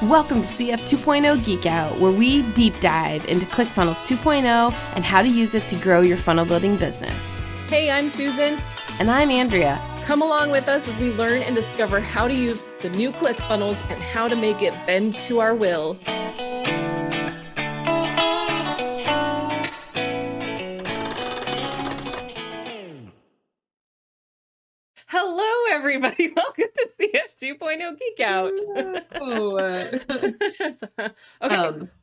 Welcome to CF 2.0 Geek Out, where we deep dive into ClickFunnels 2.0 and how to use it to grow your funnel building business. Hey, I'm Susan. And I'm Andrea. Come along with us as we learn and discover how to use the new ClickFunnels and how to make it bend to our will. Hello, everybody. Welcome to CF 2.0 Geek Out.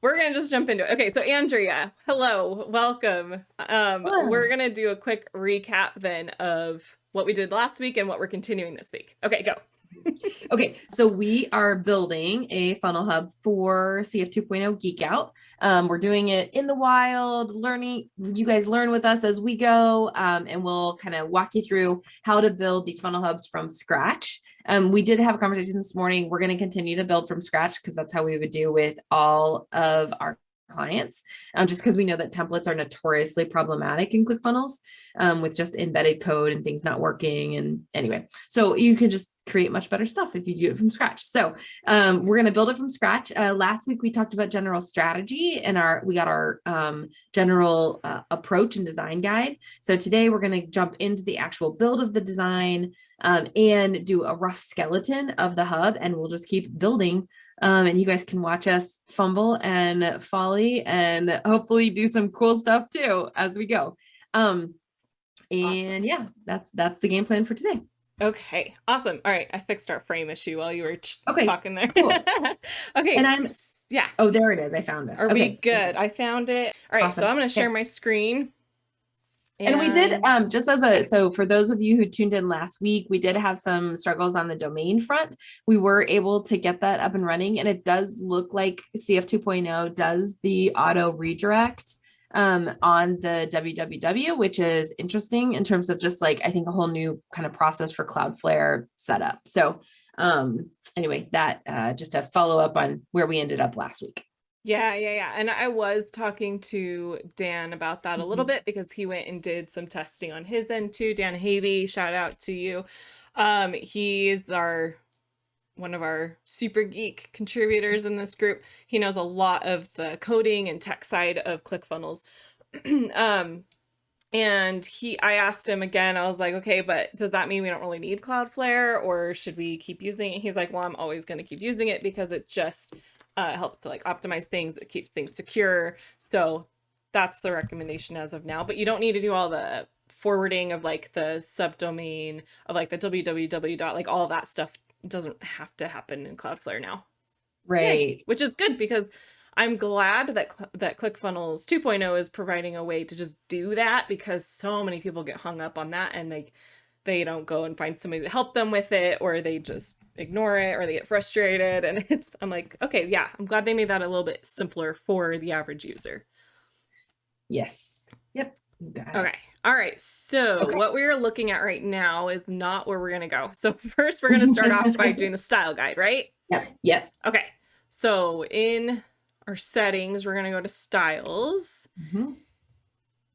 We're going to just jump into it. Okay, so Andrea, hello, welcome. We're going to do a quick recap then of what we did last week and what we're continuing this week. Okay, go. Okay, so we are building a funnel hub for CF 2.0 Geek Out. We're doing it in the wild, learning. You guys learn with us as we go, and we'll kind of walk you through how to build these funnel hubs from scratch. We did have a conversation this morning. We're going to continue to build from scratch because that's how we would do with all of our clients, just because we know that templates are notoriously problematic in ClickFunnels, with just embedded code and things not working. And anyway, so you can just create much better stuff if you do it from scratch. So we're going to build it from scratch. Last week we talked about general strategy and we got our general approach and design guide. So today we're going to jump into the actual build of the design and do a rough skeleton of the hub, and we'll just keep building. And you guys can watch us fumble and folly and hopefully do some cool stuff too as we go. And yeah, that's the game plan for today. Okay, awesome. All right, I fixed our frame issue while you were talking there. Cool. Okay, and yeah. Oh, there it is. I found it. Are we good? I found it. All right, awesome. So I'm going to share my screen. And we did, so for those of you who tuned in last week, we did have some struggles on the domain front. We were able to get that up and running, and it does look like CF 2.0 does the auto redirect on the www, which is interesting in terms of just like, I think a whole new kind of process for Cloudflare setup. So anyway, that just a follow up on where we ended up last week. Yeah. And I was talking to Dan about that a little bit because he went and did some testing on his end too. Dan Havey, shout out to you. He is one of our super geek contributors in this group. He knows a lot of the coding and tech side of ClickFunnels. And I asked him again, I was like, okay, but does that mean we don't really need Cloudflare, or should we keep using it? He's like, well, I'm always going to keep using it because it just helps to like optimize things. It keeps things secure. So that's the recommendation as of now, but you don't need to do all the forwarding of like the subdomain of like the www dot, like all of that stuff doesn't have to happen in Cloudflare now. Right. Yeah, which is good because I'm glad that ClickFunnels 2.0 is providing a way to just do that, because so many people get hung up on that and they don't go and find somebody to help them with it, or they just ignore it, or they get frustrated. And I'm like, okay, yeah, I'm glad they made that a little bit simpler for the average user. Yes. Yep. Okay. All right. So what we're looking at right now is not where we're going to go. So first we're going to start off by doing the style guide, right? Yep. Okay. So in our settings, we're going to go to styles.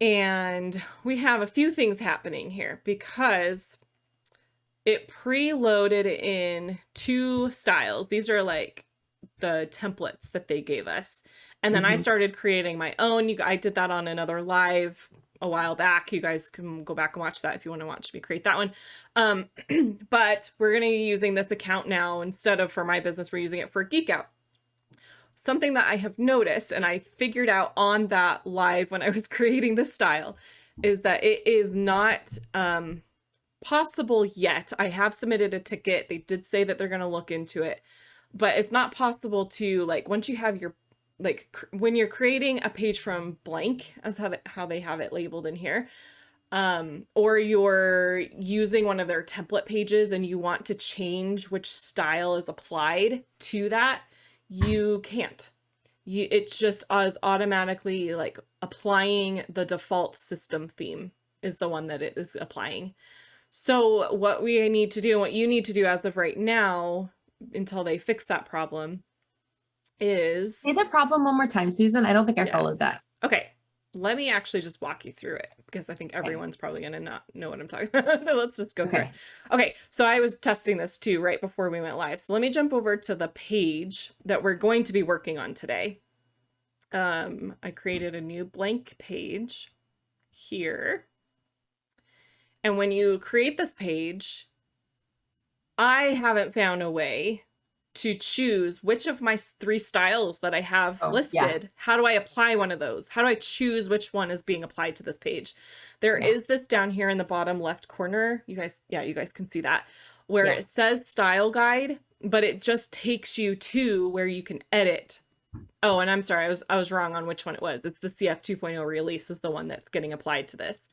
And we have a few things happening here because it preloaded in 2 styles. These are like the templates that they gave us. And then I started creating my own. I did that on another live a while back. You guys can go back and watch that if you want to watch me create that one. But we're going to be using this account now. Instead of for my business, we're using it for Geek Out. Something that I have noticed, and I figured out on that live when I was creating the style, is that it is not possible yet. I have submitted a ticket. They did say that they're going to look into it, but it's not possible to, like, once you have your, like, when you're creating a page from blank, as how they have it labeled in here, or you're using one of their template pages and you want to change which style is applied to that, you can't. It's just as automatically like applying the default system theme is the one that it is applying. So what we need to do, and what you need to do as of right now, until they fix that problem, is... Say the problem one more time, Susan. I don't think I followed that. Okay. let me actually just walk you through it because I think everyone's probably going to not know what I'm talking about. Let's just go through it. Okay, so I was testing this too right before we went live. So let me jump over to the page that we're going to be working on today. I created a new blank page here. And when you create this page, I haven't found a way to choose which of my 3 styles that I have listed. How do I apply one of those? How do I choose which one is being applied to this page? There is this down here in the bottom left corner. You guys can see that, where it says style guide, but it just takes you to where you can edit. Oh, and I'm sorry, I was wrong on which one it was. It's the CF 2.0 release is the one that's getting applied to this.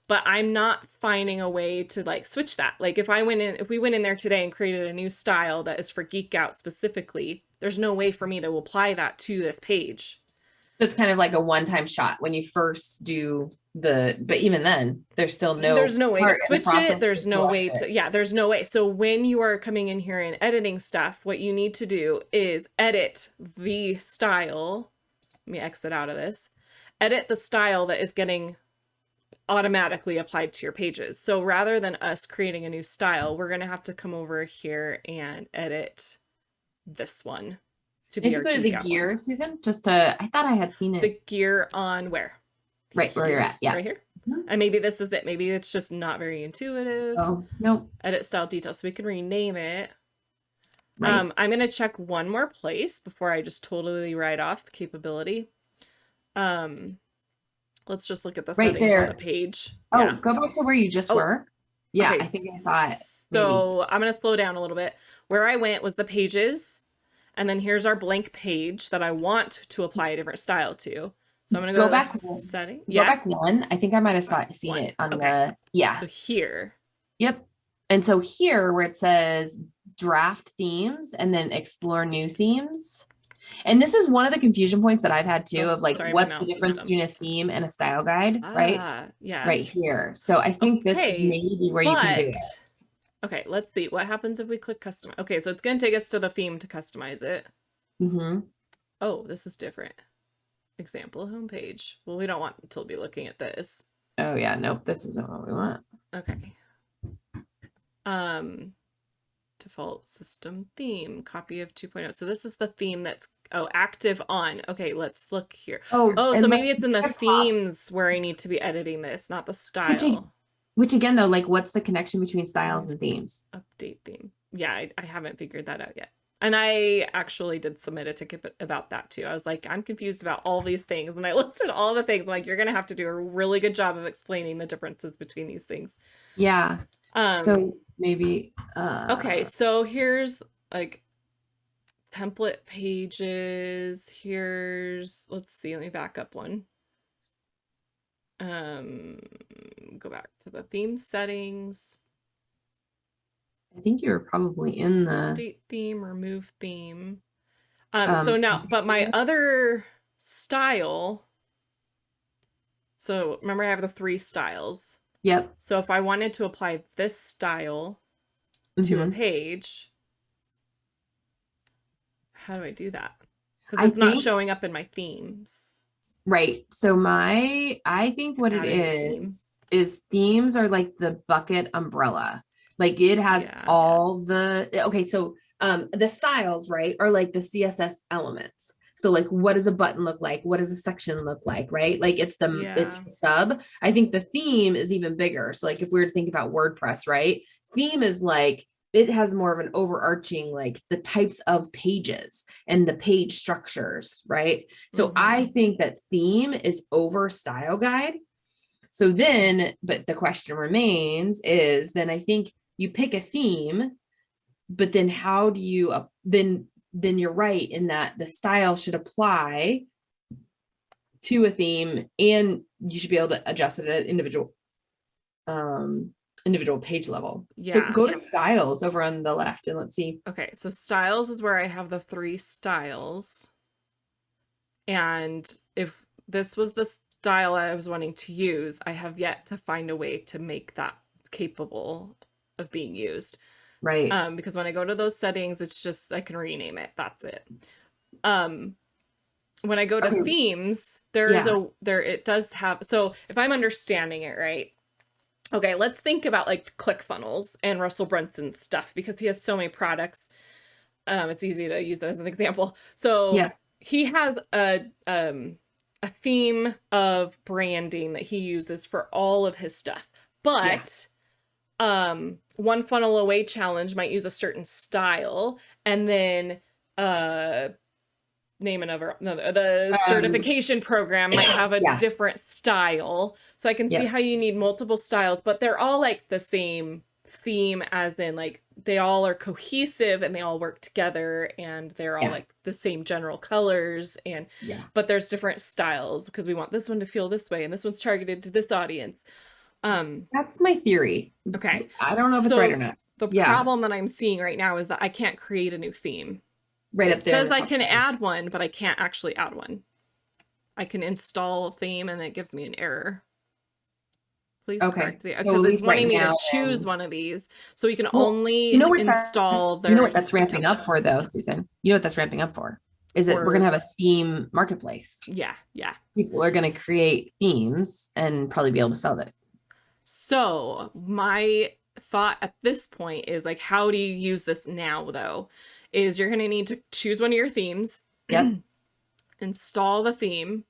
But I'm not finding a way to like switch that. Like if we went in there today and created a new style that is for Geek Out specifically, there's no way for me to apply that to this page. So it's kind of like a one-time shot when you first do but even then there's no way to switch it. There's no way to, there's no way. So when you are coming in here and editing stuff, what you need to do is edit the style. Let me exit out of this. Edit the style that is getting automatically applied to your pages. So rather than us creating a new style, we're going to have to come over here and edit this one to be our go to the gear one. Susan, I thought I had seen it. The gear on where? Right where you're at. Yeah. Right here. And maybe this is it. Maybe it's just not very intuitive. Oh, no. Edit style detail. So we can rename it. Right. I'm going to check one more place before I just totally write off the capability. Let's just look at the settings on the page. Oh, go back to where you just were. Yeah, okay. I think I saw it. So I'm going to slow down a little bit. Where I went was the pages. And then here's our blank page that I want to apply a different style to. So I'm going to go back to setting. Go back one. I think I might have seen it on the, So here. Yep. And so here where it says draft themes and then explore new themes. And this is one of the confusion points that I've had too of like, what's the difference between a theme and a style guide, right? Yeah. Right here. So I think this is maybe where you can do it. Okay, let's see. What happens if we click customize? Okay, so it's going to take us to the theme to customize it. Mm-hmm. Oh, this is different. Example homepage. Well, we don't want to be looking at this. Oh yeah, nope. This isn't what we want. Okay. Default system theme, copy of 2.0. So this is the theme that's active on. Okay, let's look here. So maybe it's in the themes where I need to be editing this, not the style. Which again though, like what's the connection between styles and themes? Update theme. Yeah, I haven't figured that out yet. And I actually did submit a ticket about that too. I was like, I'm confused about all these things. And I looked at all the things. I'm like, you're going to have to do a really good job of explaining the differences between these things. Yeah. So maybe, okay. So here's like template pages. Let's see, let me back up one. Go back to the theme settings. I think you're probably in the update theme, remove theme. So now, but my other style. So remember I have the 3 styles. Yep. So if I wanted to apply this style to a page, how do I do that? Because it's not showing up in my themes. Right. So I think what it is themes are like the bucket umbrella. Like it has all the, okay. So the styles, right, are like the CSS elements. So like, what does a button look like? What does a section look like? Right? Like it's the sub. I think the theme is even bigger. So like if we were to think about WordPress, right? Theme is like, it has more of an overarching, like the types of pages and the page structures, right? So I think that theme is over style guide. So then, but the question remains is then I think you pick a theme, but then how do you, then you're right in that the style should apply to a theme and you should be able to adjust it at individual page level. So go to styles over on the left and let's see. Okay. So styles is where I have the 3 styles. And if this was the style I was wanting to use, I have yet to find a way to make that capable of being used. Right. Because when I go to those settings, it's just, I can rename it. That's it. when I go to Okay. themes, it does have, so if I'm understanding it right, okay, let's think about like ClickFunnels and Russell Brunson's stuff because he has so many products. It's easy to use that as an example. So he has a theme of branding that he uses for all of his stuff. But One Funnel Away Challenge might use a certain style, and then name another, the certification program might have a different style. So I can see how you need multiple styles, but they're all like the same theme, as in like they all are cohesive and they all work together and they're all like the same general colors, and but there's different styles because we want this one to feel this way and this one's targeted to this audience. That's my theory. Okay. I don't know if it's right or not. The problem that I'm seeing right now is that I can't create a new theme. Right up there. It says I can add one, but I can't actually add one. I can install a theme and it gives me an error. Please correct the, because it's wanting me to choose one of these. So we can only install their. You know what that's ramping up for though, Susan? You know what that's ramping up for? Is that we're going to have a theme marketplace. Yeah. People are going to create themes and probably be able to sell that. So my thought at this point is like, how do you use this now though? Is you're going to need to choose one of your themes, install the theme,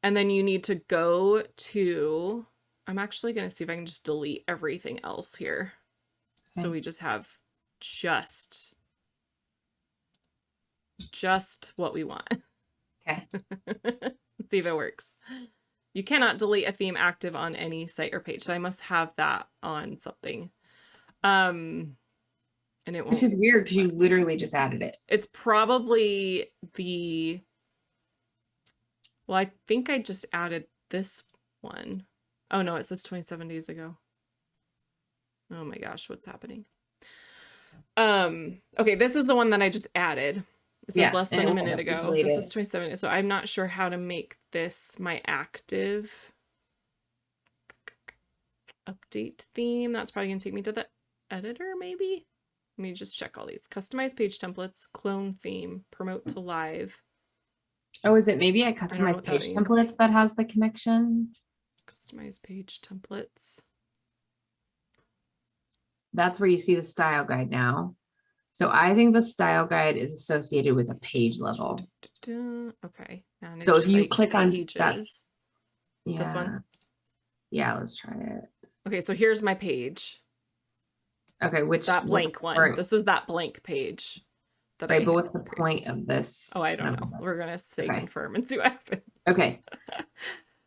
and then you need to go to, I'm actually going to see if I can just delete everything else here. Okay. So we just have just what we want. Okay. Let's see if it works. You cannot delete a theme active on any site or page. So I must have that on something. And it won't. Which is weird because you literally just added it. It's probably well, I think I just added this one. Oh no, it says 27 days ago. Oh my gosh, what's happening? Okay, this is the one that I just added. It says less than a minute ago. This is 27. So I'm not sure how to make this my active update theme. That's probably gonna take me to the editor, maybe. Let me just check all these. Customize page templates, clone theme, promote to live. Oh, is it maybe a customized page templates that has the connection? Customize page templates. That's where you see the style guide now. So I think the style guide is associated with a page level. Okay. Manage so if you click on pages. that, this one. Yeah, let's try it. Okay, so here's my page. Okay, that blank one. This is that blank page. Right, but what's the point of this? Oh, I don't know. We're gonna say confirm and see what happens. Okay.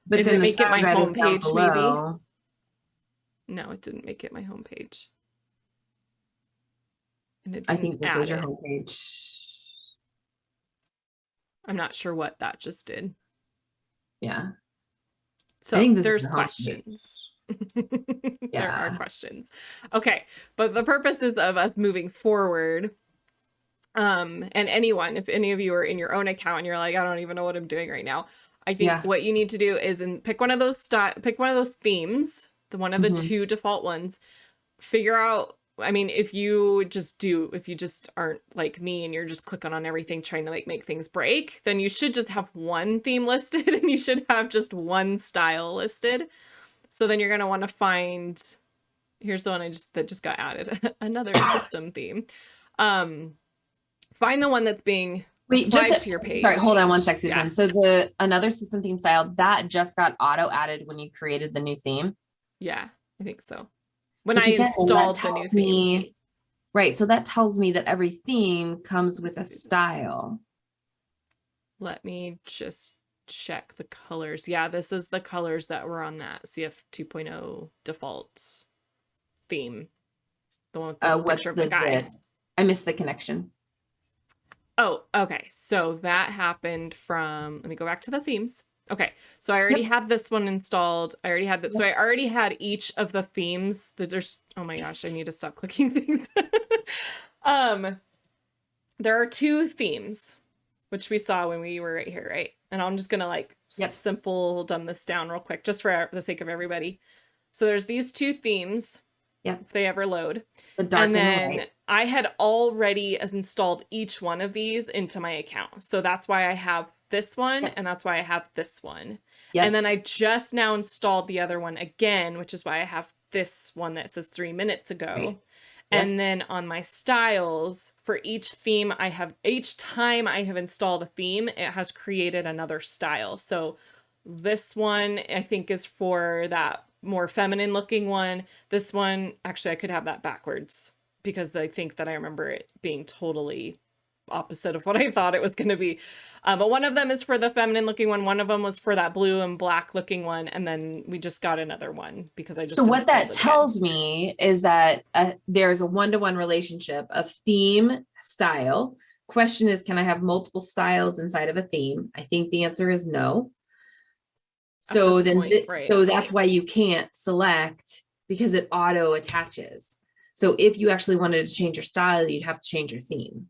But did it make it my home page? Maybe. No, it didn't make it my home page. And it didn't I think this was your home page. I'm not sure what that just did. Yeah. So there's questions. There are questions. Okay, but the purposes of us moving forward, and anyone, if any of you are in your own account and you're like, I don't even know what I'm doing right now, I think what you need to do is pick one of those themes, one of the two default ones. Figure out, I mean, if you just aren't like me and you're just clicking on everything trying to like make things break, then you should just have one theme listed and you should have just one style listed. So then you're going to want to find, here's the one that just got added, another system theme. Find the one that's being applied to your page. Sorry, hold on one sec, Susan. So another system theme style that just got auto added when you created the new theme. Yeah, I think so. When I installed the new theme. Right. So that tells me that every theme comes with a style. Let me just check the colors. Yeah, this is the colors that were on that CF 2.0 default theme. The one with the picture of the guy. I missed the connection. Oh, okay. So that happened from, let me go back to the themes. Okay. So I already had this one installed. I already had that. So I already had each of the themes that there's, oh my gosh, I need to stop clicking things. There are two themes, which we saw when we were right here, right? And I'm just going to like simple dumb this down real quick, just for the sake of everybody. So there's these two themes. Yeah. If they ever load. The dark and then the white. I had already installed each one of these into my account. So that's why I have this one, Yep. and that's why I have this one. Yep. And then I just now installed the other one again, which is why I have this one that says 3 minutes ago. Right. Yep. And then on my styles, for each theme each time I have installed a theme, it has created another style. So this one I think is for that more feminine looking one. This one, actually I could have that backwards because I think that I remember it being totally opposite of what I thought it was going to be. But one of them is for the feminine looking one of them was for that blue and black looking one, and then we just got another one because I just So what that installed it tells me is that there's a one-to-one relationship of theme style. Question is, can I have multiple styles inside of a theme? I think the answer is no. So this then, point, right. so that's why you can't select, because it auto attaches. So if you actually wanted to change your style, you'd have to change your theme.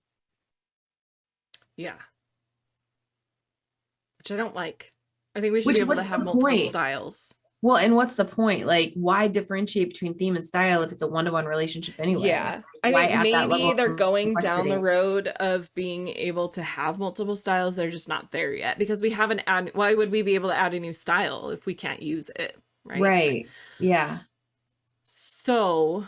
Yeah. Which I don't like. I think we should be able to have multiple styles. Well, and what's the point? Like, why differentiate between theme and style if it's a one-to-one relationship anyway? Yeah. I Why think at that maybe level they're of going down complexity? the road of being able to have multiple styles. They're just not there yet because we haven't why would we be able to add a new style if we can't use it? Right. Right. Yeah. So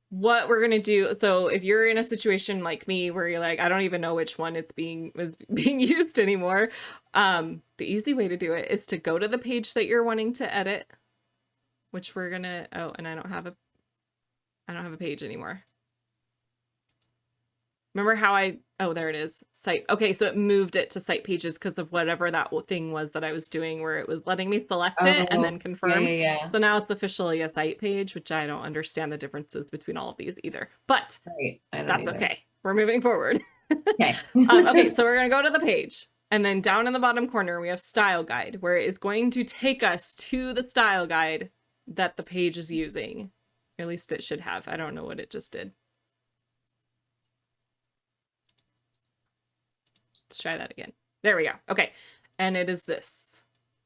what we're going to do. So if you're in a situation like me where you're like, I don't even know which one is being used anymore. The easy way to do it is to go to the page that you're wanting to edit, which we're going to, and I don't have a page anymore. Remember how there it is, site. Okay, so it moved it to site pages because of whatever that thing was that I was doing where it was letting me select it and then confirm. Yeah. So now it's officially a site page, which I don't understand the differences between all of these either. But that's okay. We're moving forward. Okay. Okay, so we're going to go to the page. And then down in the bottom corner, we have style guide, where it is going to take us to the style guide that the page is using. At least it should have. I don't know what it just did. Let's try that again. There we go. Okay. And it is this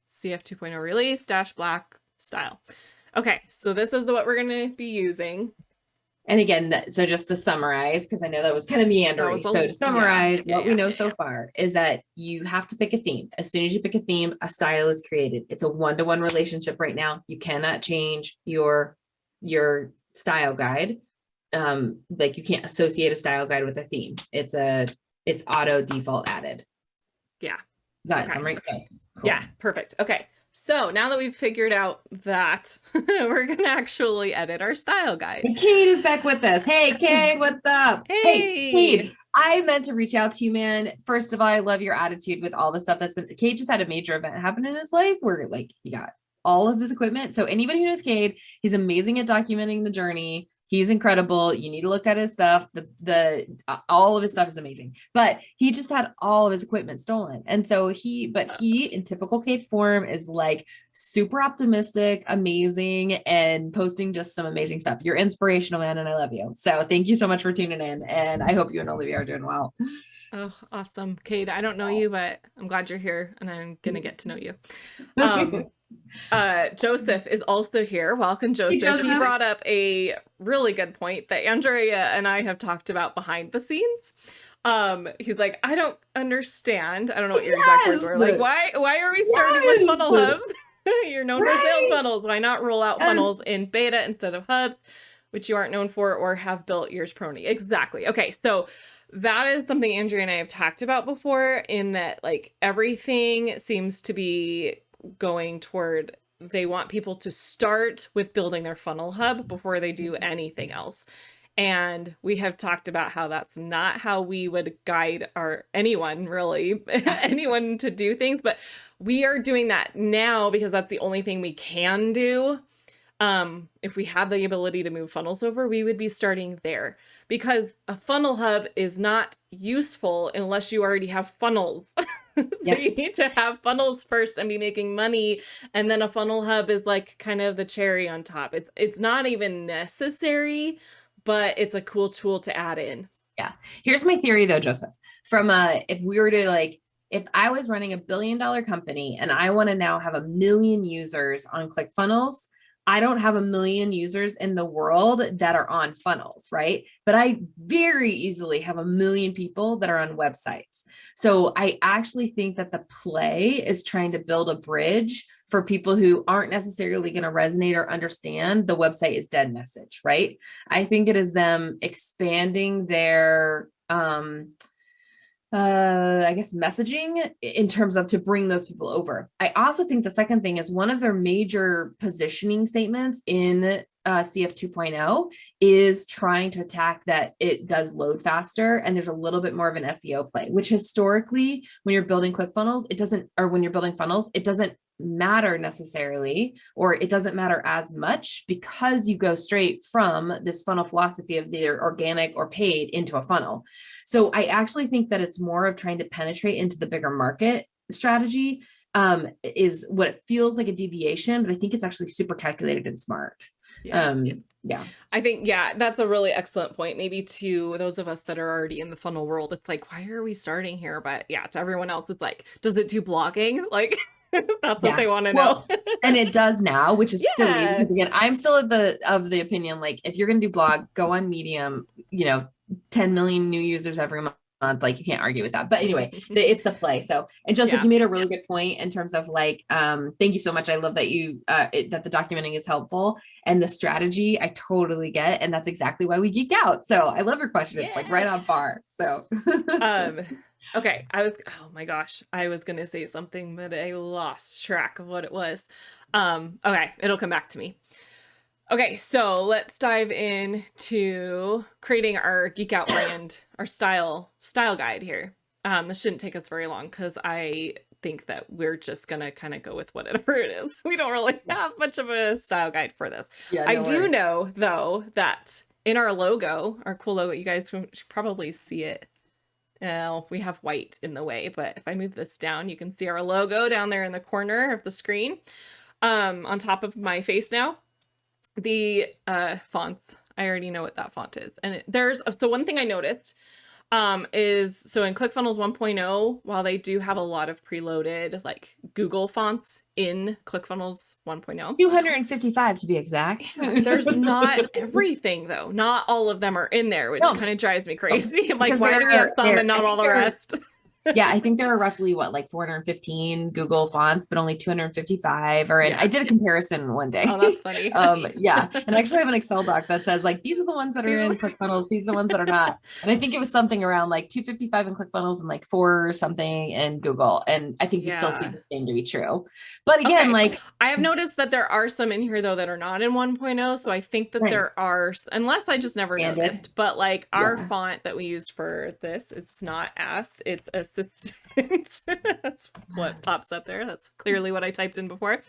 CF 2.0 release dash black style. Okay. So this is what we're going to be using. And again, so just to summarize, because I know that was kind of meandering. So to summarize, what we know so far is that you have to pick a theme. As soon as you pick a theme, a style is created. It's a one-to-one relationship right now. You cannot change your style guide. Like you can't associate a style guide with a theme. It's auto default added. Yeah. Is that summary? Okay. Cool. Yeah, perfect. Okay. So now that we've figured out that, we're going to actually edit our style guide. And Kate is back with us. Hey, Kate, what's up? Hey, Kate, I meant to reach out to you, man. First of all, I love your attitude with all the stuff that's been, Kate just had a major event happen in his life where like he got all of his equipment. So anybody who knows Kate, he's amazing at documenting the journey. He's incredible. You need to look at his stuff. All of his stuff is amazing, but he just had all of his equipment stolen. And so he in typical Kate form is like super optimistic, amazing, and posting just some amazing stuff. You're inspirational, man. And I love you. So thank you so much for tuning in. And I hope you and Olivia are doing well. Oh, awesome. Kate, I don't know you, but I'm glad you're here and I'm going to get to know you. Joseph is also here. Welcome, Joseph. Hey, Joseph. He brought up a really good point that Andrea and I have talked about behind the scenes. He's like, I don't understand. I don't know what your exact words were. Like, why are we starting with funnel hubs? You're known for sales funnels. Why not roll out funnels in beta instead of hubs, which you aren't known for or have built yours prony? Exactly. Okay, so that is something Andrea and I have talked about before, in that like everything seems to be going toward, they want people to start with building their funnel hub before they do anything else. And we have talked about how that's not how we would guide anyone to do things, but we are doing that now because that's the only thing we can do. If we had the ability to move funnels over, we would be starting there, because a funnel hub is not useful unless you already have funnels. So yes. You need to have funnels first and be making money. And then a funnel hub is like kind of the cherry on top. It's not even necessary, but it's a cool tool to add in. Yeah. Here's my theory though, Joseph, if we were to if I was running $1 billion company and I want to now have 1 million users on ClickFunnels, I don't have a million users in the world that are on funnels, right? But I very easily have a million people that are on websites. So I actually think that the play is trying to build a bridge for people who aren't necessarily going to resonate or understand the website is dead message, right? I think it is them expanding their I guess messaging in terms of to bring those people over. I also think the second thing is one of their major positioning statements in CF 2.0 is trying to attack that it does load faster and there's a little bit more of an SEO play, which historically when you're building ClickFunnels, it doesn't, or when you're building funnels, it doesn't matter necessarily, or it doesn't matter as much because you go straight from this funnel philosophy of either organic or paid into a funnel. So I actually think that it's more of trying to penetrate into the bigger market strategy is what it feels like a deviation, but I think it's actually super calculated and smart. Yeah. Yeah. I think, yeah, that's a really excellent point. Maybe to those of us that are already in the funnel world, it's like, why are we starting here? But yeah, to everyone else, it's like, does it do blogging? Like, that's what they want to know. And it does now, which is silly Yeah. because again, I'm still of the opinion, like if you're going to do blog, go on Medium, 10 million new users every month. Like you can't argue with that. But anyway, it's the play. So, and Joseph, you made a really good point in terms of like, thank you so much. I love that you, that the documenting is helpful and the strategy I totally get. And that's exactly why we geek out. So I love your question. It's like right on par. So, okay. Oh my gosh, I was going to say something, but I lost track of what it was. Okay. It'll come back to me. Okay, so let's dive into creating our Geek Out brand, our style guide here. This shouldn't take us very long because I think that we're just gonna kind of go with whatever it is. We don't really have much of a style guide for this. I do know though that in our logo, our cool logo, you guys should probably see it. We have white in the way, but if I move this down, you can see our logo down there in the corner of the screen, on top of my face now. The fonts, I already know what that font is. And so one thing I noticed is, so in ClickFunnels 1.0, while they do have a lot of preloaded like Google fonts in ClickFunnels 1.0. 255 to be exact. There's not everything though. Not all of them are in there, which kind of drives me crazy. I'm like, why do we have some and not all the rest? Yeah, I think there are roughly like 415 Google fonts, but only 255 are in. I did a comparison one day. Oh, that's funny. Yeah. And I actually have an Excel doc that says like, these are the ones that are in ClickFunnels, these are the ones that are not. And I think it was something around like 255 in ClickFunnels and like 4 something in Google. And I think we still see the same to be true. But again, like I have noticed that there are some in here though that are not in 1.0. So I think that there are, unless I just never noticed, but like our font that we used for this, it's not Ass, it's Assistant. That's what pops up there. That's clearly what I typed in before.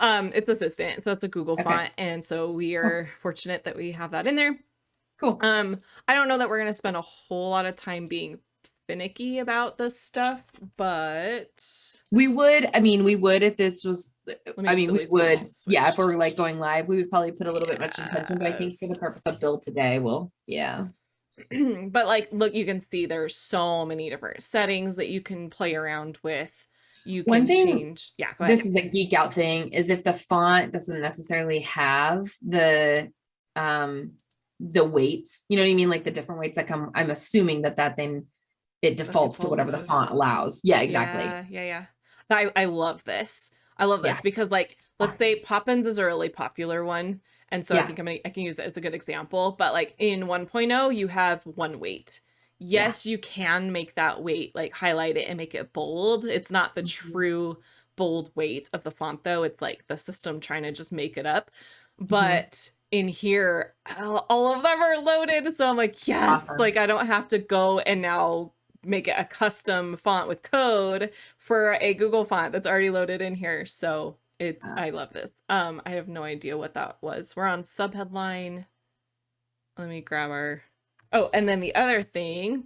It's Assistant, so that's a Google font, and so we are fortunate that we have that in there. Cool. I don't know that we're gonna spend a whole lot of time being finicky about this stuff, but we would. I mean, we would if this was. I mean, we would. Yeah, if we were like going live, we would probably put a little bit much intention. But I think for the purpose of build today, we'll But like, look, you can see there's so many different settings that you can play around with. You can change. Yeah, go ahead. This is a Geek Out thing, is if the font doesn't necessarily have the weights, you know what I mean? Like the different weights that come, I'm assuming that then it defaults to whatever the font allows. Yeah, exactly. Yeah. I love this. I love this because like, let's say Poppins is a really popular one. And so I think I can use it as a good example, but like in 1.0, you have one weight. Yes, you can make that weight, like highlight it and make it bold. It's not the true bold weight of the font though. It's like the system trying to just make it up. But in here, all of them are loaded. So I'm like, yes, like I don't have to go and now make it a custom font with code for a Google font that's already loaded in here. So I love this. I have no idea what that was. We're on subheadline. Let me grab and then the other thing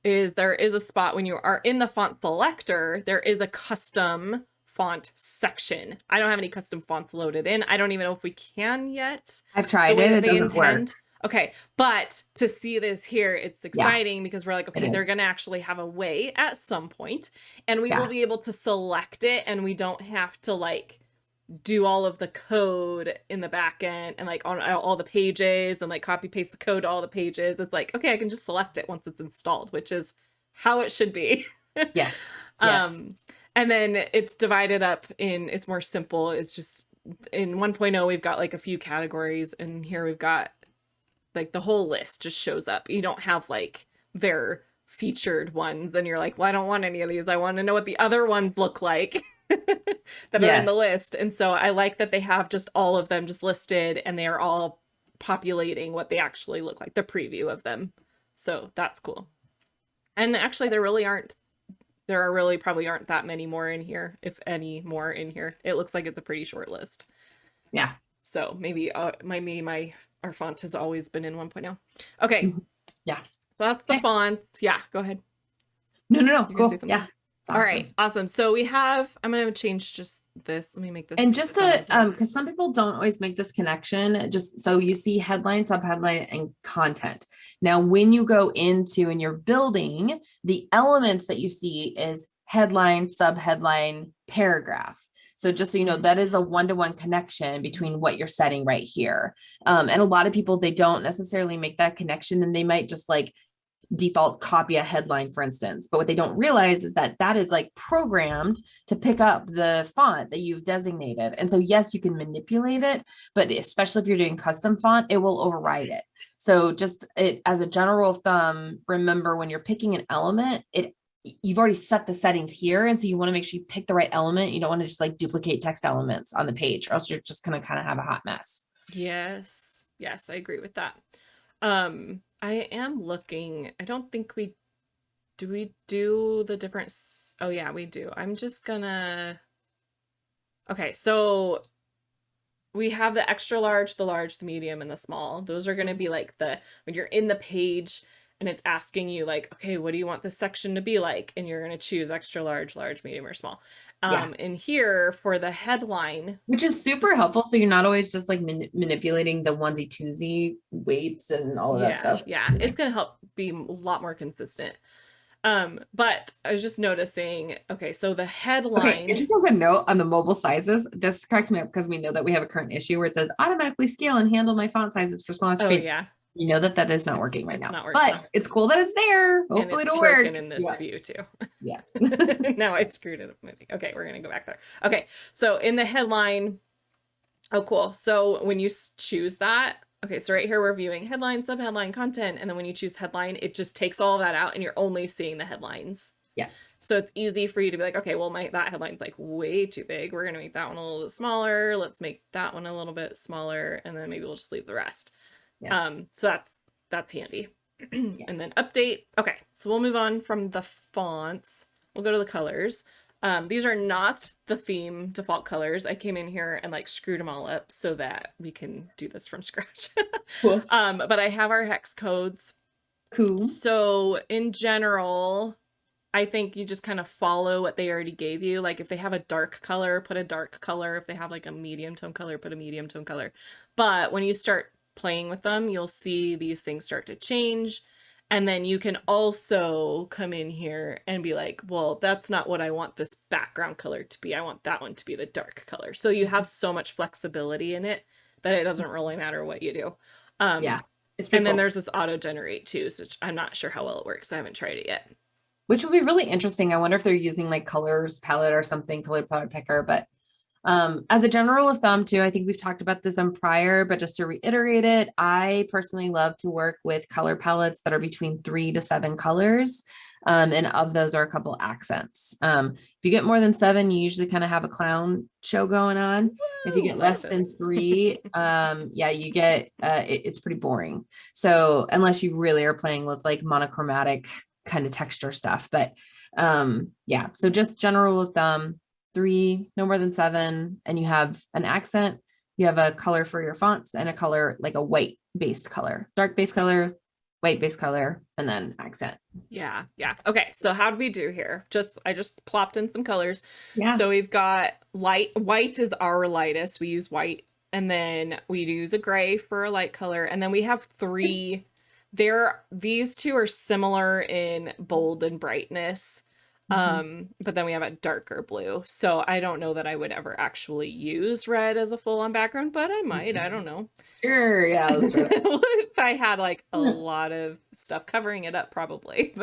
is there is a spot when you are in the font selector, there is a custom font section. I don't have any custom fonts loaded in. I don't even know if we can yet. I've tried it. It doesn't work. Okay, but to see this here, it's exciting because we're like, okay, they're going to actually have a way at some point, and we will be able to select it, and we don't have to like do all of the code in the back end and like on all the pages and like copy paste the code to all the pages. It's like, okay, I can just select it once it's installed, which is how it should be. Yes. Yes. And then it's divided up it's more simple. It's just in 1.0, we've got like a few categories, and here we've got like the whole list just shows up. You don't have like their featured ones and you're like, well, I don't want any of these. I want to know what the other ones look like that are in the list. And so I like that they have just all of them just listed, and they are all populating what they actually look like, the preview of them. So that's cool. And actually there probably aren't that many more in here, if any more in here. It looks like it's a pretty short list. Yeah. So maybe our font has always been in 1.0. Okay. Yeah. So that's the font. Yeah, go ahead. No. Cool. Yeah. Awesome. All right. Awesome. So I'm going to change just this. Let me make this. And just to, because some people don't always make this connection, just so you see headline, subheadline, and content. Now, when you go into and you're building, the elements that you see is headline, subheadline, paragraph. So just so you know, that is a one-to-one connection between what you're setting right here. And a lot of people, they don't necessarily make that connection, and they might just like default copy a headline, for instance. But what they don't realize is that that is like programmed to pick up the font that you've designated. And so, yes, you can manipulate it, but especially if you're doing custom font, it will override it. So just as a general thumb, remember when you're picking an element, you've already set the settings here. And so you want to make sure you pick the right element. You don't want to just like duplicate text elements on the page, or else you're just going to kind of have a hot mess. Yes, I agree with that. I am looking, I don't think we do the different, oh yeah, we do. I'm just gonna, okay, so we have the extra large, the large, the medium, and the small. Those are gonna be like when you're in the page and it's asking you like, okay, what do you want this section to be like? And you're gonna choose extra large, large, medium, or small. And here for the headline, which is super helpful. So you're not always just like manipulating the onesie twosie weights and all of that stuff. Yeah. It's going to help be a lot more consistent. But I was just noticing, okay, so the headline. Okay, just as a note on the mobile sizes, this cracks me up because we know that we have a current issue where it says automatically scale and handle my font sizes for smaller screens. Yeah. You know that is not working right now. Not working. But it's cool that it's there. Hopefully it'll work. In this view too. Yeah. Now I screwed it up. Okay, we're gonna go back there. Okay, so in the headline, oh cool. So when you choose that, okay, so right here we're viewing headline, subheadline, content, and then when you choose headline, it just takes all of that out, and you're only seeing the headlines. Yeah. So it's easy for you to be like, okay, well that headline's like way too big. We're gonna make that one a little bit smaller. Let's make that one a little bit smaller, and then maybe we'll just leave the rest. Yeah. So that's handy. Yeah. And then update. Okay, so we'll move on from the fonts. We'll go to the colors. These are not the theme default colors. I came in here and like screwed them all up so that we can do this from scratch. Cool. But I have our hex codes. Cool. So in general, I think you just kind of follow what they already gave you. Like if they have a dark color, put a dark color. If they have like a medium tone color, put a medium tone color. But when you start playing with them, you'll see these things start to change. And then you can also come in here and be like, well, that's not what I want this background color to be. I want that one to be the dark color. So you have so much flexibility in it that it doesn't really matter what you do. Yeah. And then there's this auto generate too, so I'm not sure how well it works. I haven't tried it yet. Which will be really interesting. I wonder if they're using like colors palette or something, color palette picker, but as a general of thumb too, I think we've talked about this on prior, but just to reiterate it, I personally love to work with color palettes that are between 3 to 7 colors. And of those are a couple accents. If you get more than 7, you usually kind of have a clown show going on. Woo, if you get less than 3, you get, it's pretty boring. So unless you really are playing with like monochromatic kind of texture stuff, but so just general rule of thumb, 3, no more than 7, and you have an accent, you have a color for your fonts and a color, like a white based color, dark based color, white based color, and then accent. Yeah. Okay. So how do we do here? I just plopped in some colors. Yeah. So we've got white is our lightest. We use white, and then we use a gray for a light color. And then we have 3. These two are similar in bold and brightness. But then we have a darker blue. So I don't know that I would ever actually use red as a full-on background, but I might. I don't know. Sure. Yeah. That's right. If I had like a lot of stuff covering it up, probably.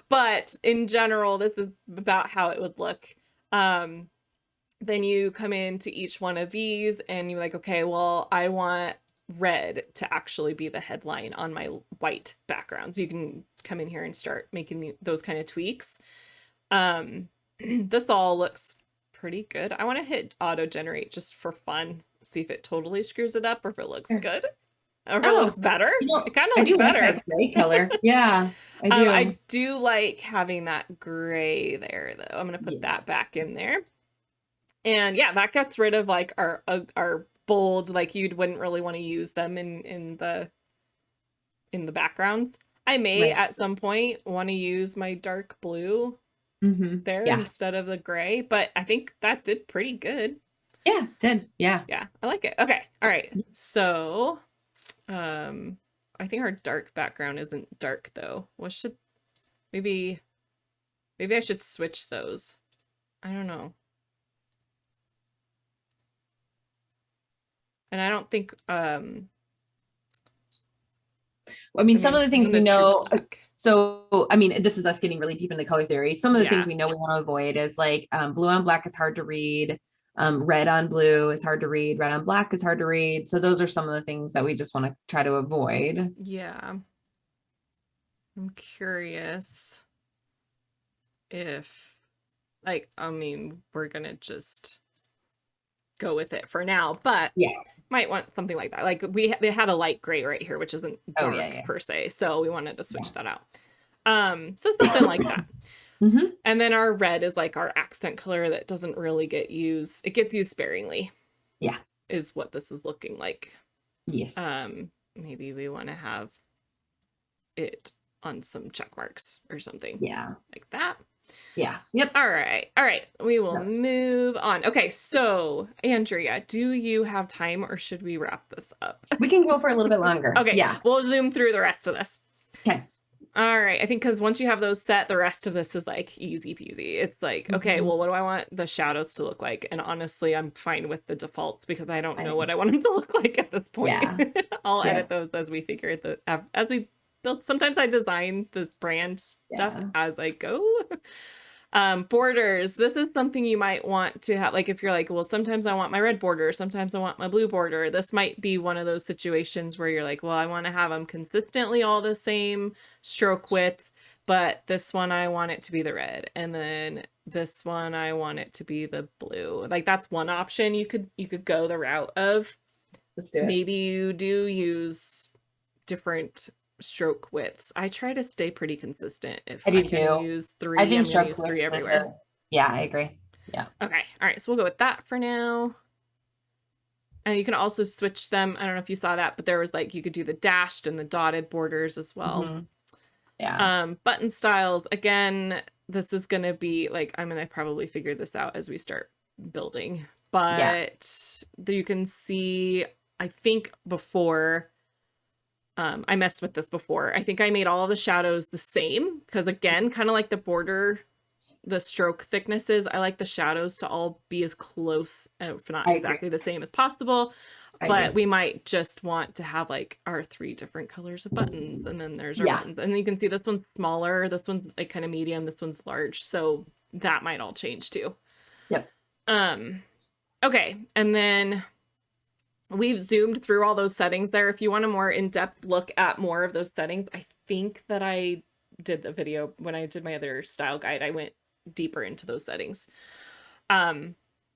But in general, this is about how it would look. Then you come into each one of these and you're like, okay, well, I want red to actually be the headline on my white background. So you can come in here and start making those kind of tweaks. This all looks pretty good. I want to hit auto generate just for fun. See if it totally screws it up or if it looks good. Or if it looks better. It kind of looks better. Like that gray color. Yeah, I do. I do like having that gray there though. I'm going to put that back in there. And yeah, that gets rid of like our bolds, like you wouldn't really want to use them in the backgrounds. I may at some point want to use my dark blue there instead of the gray, but I think that did pretty good. Yeah, it did. Yeah. Yeah, I like it. Okay. All right. So, I think our dark background isn't dark though. What should, maybe I should switch those. I don't know. And I don't think, I mean, some of the things we know, so, I mean, this is us getting really deep into color theory. Some of the things we know we want to avoid is like, blue on black is hard to read. Red on blue is hard to read. Red on black is hard to read. So those are some of the things that we just want to try to avoid. Yeah. I'm curious if, like, I mean, we're going to just go with it for now, but might want something like that. Like they had a light gray right here, which isn't dark per se. So we wanted to switch that out. So something like that. And then our red is like our accent color that doesn't really get used. It gets used sparingly. Yeah. Is what this is looking like. Yes. Maybe we want to have it on some check marks or something. Yeah. Like that. Yeah. Yep. All right. All right. We will move on. Okay. So Andrea, do you have time or should we wrap this up? We can go for a little bit longer. Okay. Yeah. We'll zoom through the rest of this. Okay. All right. I think because once you have those set, the rest of this is like easy peasy. It's like, okay, well, what do I want the shadows to look like? And honestly, I'm fine with the defaults because I don't know what I want them to look like at this point. Yeah. I'll edit those as we figure it out, as we build. Sometimes I design this brand stuff as I go. Borders. This is something you might want to have. Like if you're like, well, sometimes I want my red border. Sometimes I want my blue border. This might be one of those situations where you're like, well, I want to have them consistently all the same stroke width, but this one I want it to be the red. And then this one I want it to be the blue. Like that's one option you could go the route of. Let's do it. Maybe you do use different stroke widths. I try to stay pretty consistent. If I can use 3, I'm going to use 3 everywhere. Yeah, I agree. Yeah. Okay. All right. So we'll go with that for now. And you can also switch them. I don't know if you saw that, but there was like, you could do the dashed and the dotted borders as well. Yeah. Button styles. Again, this is going to be like, I'm going to probably figure this out as we start building, but you can see, I think before, I messed with this before. I think I made all of the shadows the same because again, kind of like the border, the stroke thicknesses, I like the shadows to all be as close, if not exactly the same as possible. But we might just want to have like our 3 different colors of buttons, and then there's our buttons. And you can see this one's smaller, this one's like kind of medium, this one's large. So that might all change too. Yep. Okay. And then we've zoomed through all those settings there. If you want a more in-depth look at more of those settings, I think that I did the video when I did my other style guide. I went deeper into those settings. All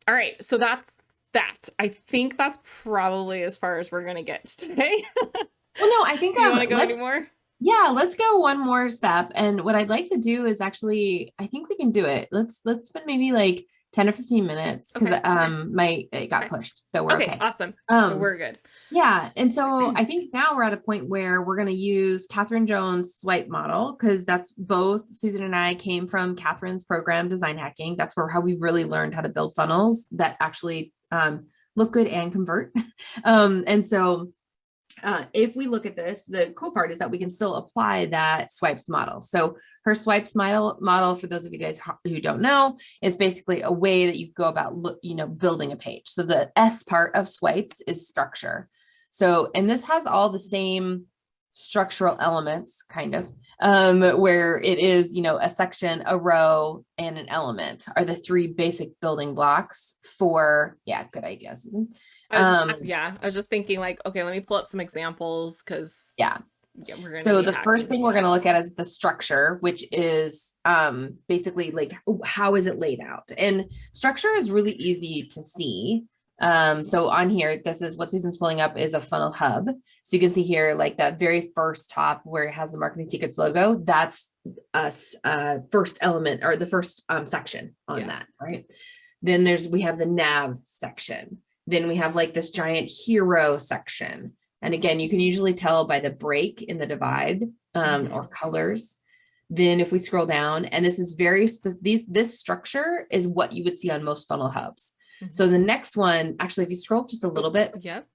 right. So that's that. I think that's probably as far as we're going to get today. Well, no, I think do you want to go anymore? Yeah, let's go one more step. And what I'd like to do is actually, I think we can do it. Let's spend maybe like 10 or 15 minutes because it got pushed. So we're okay. Awesome. So we're good. Yeah. And so I think now we're at a point where we're going to use Catherine Jones' swipe model because that's both Susan and I came from Catherine's program, Design Hacking. That's how we really learned how to build funnels that actually look good and convert. And so if we look at this, the cool part is that we can still apply that swipes model. So her swipes model, for those of you guys who don't know, is basically a way that you go about, building a page. So the S part of swipes is structure. So, and this has all the same structural elements, kind of, where it is, a section, a row, and an element are the three basic building blocks for, good idea, Susan. I was just thinking like, okay, let me pull up some examples because so the first thing we're going to look at is the structure, which is basically like, how is it laid out? And structure is really easy to see. So on here, this is what Susan's pulling up is a funnel hub. So you can see here, like that very first top where it has the Marketing Secrets logo, that's a first element or the first section on that, right? Then we have the nav section. Then we have like this giant hero section. And again, you can usually tell by the break in the divide or colors. Then if we scroll down, and this is this structure is what you would see on most funnel hubs. So the next one, actually, if you scroll just a little bit. Yep.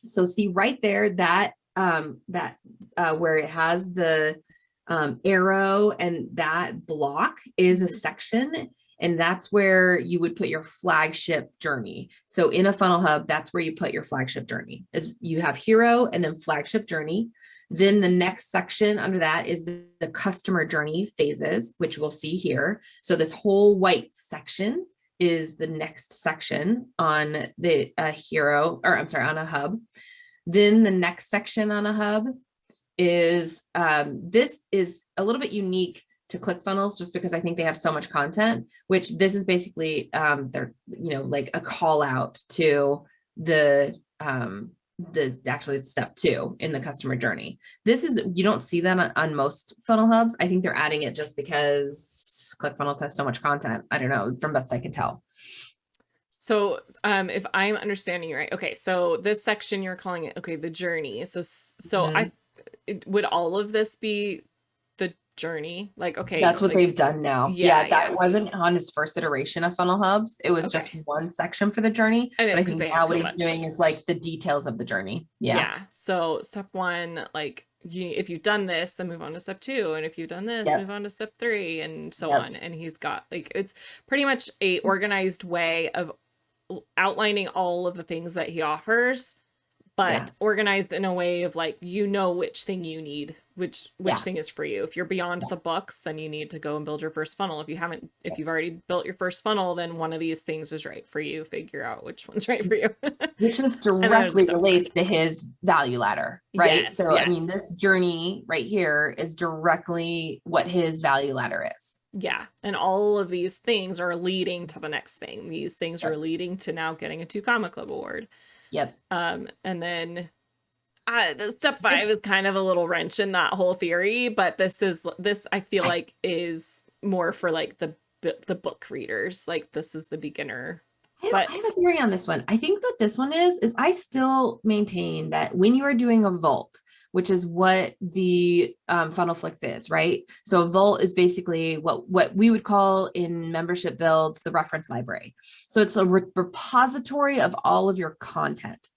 So see right there that where it has the arrow and that block is a section. And that's where you would put your flagship journey. So in a funnel hub, that's where you put your flagship journey. Is you have hero and then flagship journey. Then the next section under that is the customer journey phases, which we'll see here. So this whole white section is the next section on the hero, or I'm sorry, on a hub. Then the next section on a hub is, this is a little bit unique to ClickFunnels just because I think they have so much content, which this is basically, they're, like a call out to actually it's step 2 in the customer journey. This is, you don't see that on most funnel hubs. I think they're adding it just because ClickFunnels has so much content. I don't know, from best I can tell. So if I'm understanding you right, okay, so this section you're calling it, okay, the journey. So would all of this be the journey? Like, okay. That's what they've done now. Yeah. Wasn't on his first iteration of funnel hubs. It was just one section for the journey. And I think now what he's doing is like the details of the journey. Yeah. So step 1, like if you've done this, then move on to step 2. And if you've done this, move on to step 3 and so on. And he's got like, it's pretty much a organized way of outlining all of the things that he offers, but organized in a way of like, which thing you need, which thing is for you. If you're beyond the books, then you need to go and build your first funnel. If you've already built your first funnel, then one of these things is right for you. Figure out which one's right for you. Which is directly relates to his value ladder, right? Yes, I mean, this journey right here is directly what his value ladder is. Yeah. And all of these things are leading to the next thing. These things are leading to now getting a 2 Comma Club award. Yep. And then the step 5 is kind of a little wrench in that whole theory, but this I feel like is more for like the book readers. Like this is the beginner. I have a theory on this one. I think that this one is I still maintain that when you are doing a vault, which is what the funnel flicks is, right? So a vault is basically what we would call in membership builds the reference library. So it's a repository of all of your content.